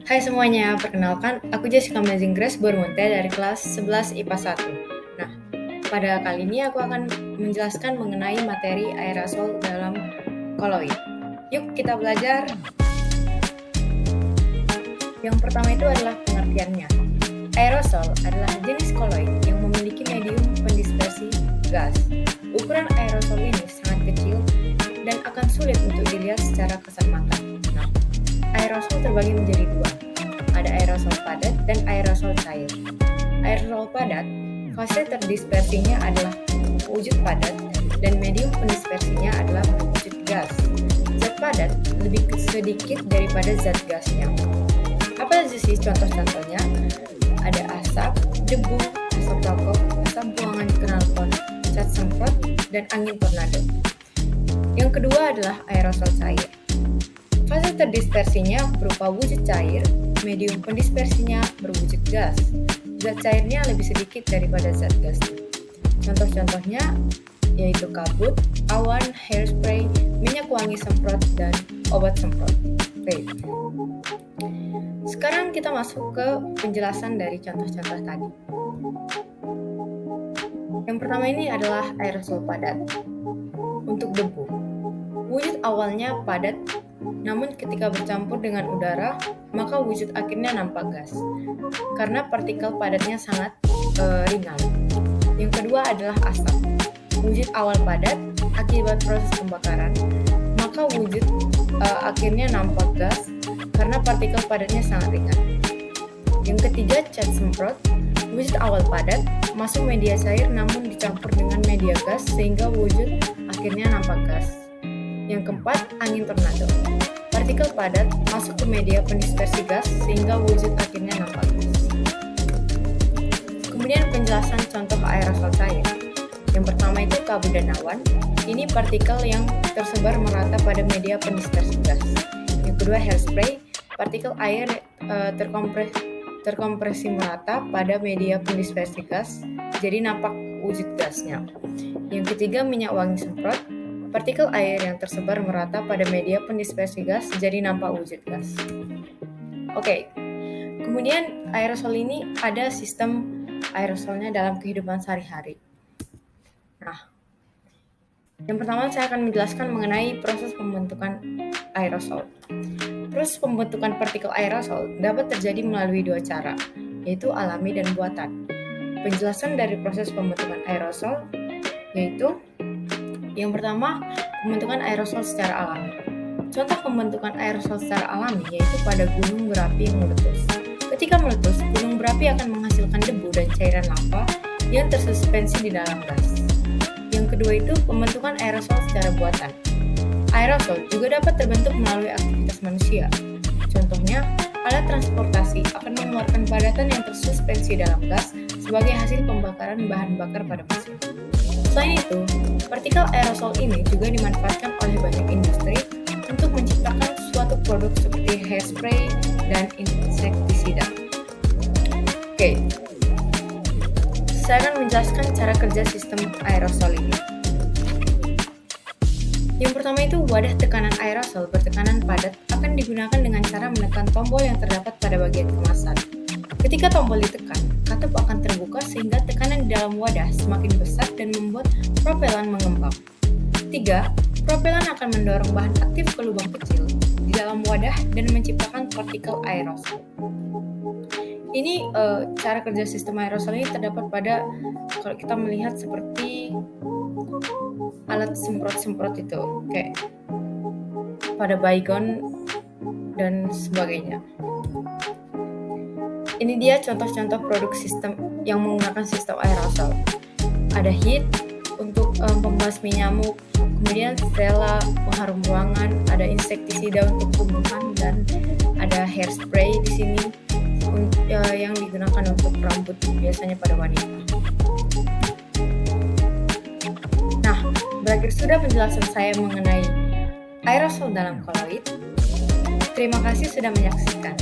Hai semuanya, perkenalkan aku Jessica Amazing Grace Bormonte dari kelas 11 IPA 1. Nah, pada kali ini aku akan menjelaskan mengenai materi aerosol dalam koloid. Yuk kita belajar. Yang pertama itu adalah pengertiannya. Aerosol adalah jenis koloid yang memiliki medium pendispersi gas. Ukuran aerosol ini sangat kecil dan akan sulit untuk dilihat secara kasat mata. Nah, aerosol terbagi menjadi dua. Ada aerosol padat dan aerosol cair. Aerosol padat, fase terdispersinya adalah wujud padat dan medium pendispersinya adalah wujud gas. Zat padat lebih sedikit daripada zat gasnya. Apa saja sih contoh-contohnya? Ada asap, debu, asap rokok, asap buangan knalpot, cat semprot, dan angin tornado. Yang kedua adalah aerosol cair. Fase terdispersinya berupa wujud cair, medium pendispersinya berwujud gas. Zat cairnya lebih sedikit daripada zat gasnya. Contoh-contohnya yaitu kabut, awan, hairspray, minyak wangi semprot, dan obat semprot. Vape. Sekarang kita masuk ke penjelasan dari contoh-contoh tadi. Yang pertama ini adalah aerosol padat. Untuk debu, wujud awalnya padat, namun ketika bercampur dengan udara, maka wujud akhirnya nampak gas, karena partikel padatnya sangat ringan. Yang kedua adalah asap. Wujud awal padat, akibat proses pembakaran, maka wujud akhirnya nampak gas, karena partikel padatnya sangat ringan. Yang ketiga, cat semprot. Wujud awal padat, masuk media cair namun dicampur dengan media gas sehingga wujud akhirnya nampak gas. Yang keempat, angin tornado. Partikel padat masuk ke media pendispersi gas sehingga wujud akhirnya nampak gas. Kemudian penjelasan contoh aerosol cair. Yang pertama itu kabut dan awan. Ini partikel yang tersebar merata pada media pendispersi gas. Yang kedua, hairspray. Partikel air terkompresi merata pada media pendispersi gas, jadi nampak wujud gasnya. Yang ketiga, minyak wangi semprot. Partikel air yang tersebar merata pada media pendispersi gas, jadi nampak wujud gas. Oke, kemudian aerosol ini ada sistem aerosolnya dalam kehidupan sehari-hari. Nah, yang pertama saya akan menjelaskan mengenai proses pembentukan aerosol. Proses pembentukan partikel aerosol dapat terjadi melalui dua cara, yaitu alami dan buatan. Penjelasan dari proses pembentukan aerosol yaitu yang pertama, pembentukan aerosol secara alami. Contoh pembentukan aerosol secara alami yaitu pada gunung berapi yang meletus. Ketika meletus, gunung berapi akan menghasilkan debu dan cairan lava yang tersuspensi di dalam gas. Yang kedua itu pembentukan aerosol secara buatan. Aerosol juga dapat terbentuk melalui aktivitas manusia. Contohnya, alat transportasi akan mengeluarkan padatan yang tersuspensi dalam gas sebagai hasil pembakaran bahan bakar pada mesin. Selain itu, partikel aerosol ini juga dimanfaatkan oleh banyak industri untuk menciptakan suatu produk seperti hairspray dan insektisida. Oke, saya akan menjelaskan cara kerja sistem aerosol ini. Yang pertama itu wadah tekanan aerosol bertekanan padat akan digunakan dengan cara menekan tombol yang terdapat pada bagian kemasan. Ketika tombol ditekan, katup akan terbuka sehingga tekanan di dalam wadah semakin besar dan membuat propelan mengembang. 3. Propelan akan mendorong bahan aktif ke lubang kecil di dalam wadah dan menciptakan partikel aerosol. Ini cara kerja sistem aerosol ini terdapat pada kalau kita melihat seperti alat semprot-semprot itu, kayak pada baygon dan sebagainya. Ini dia contoh-contoh produk sistem yang menggunakan sistem aerosol. Ada heat untuk pembasmi nyamuk, kemudian Stella pengharum ruangan, ada insektisida untuk tumbuhan, dan ada hairspray di sini yang digunakan untuk rambut biasanya pada wanita. Nah, berakhir sudah penjelasan saya mengenai aerosol dalam koloid. Terima kasih sudah menyaksikan.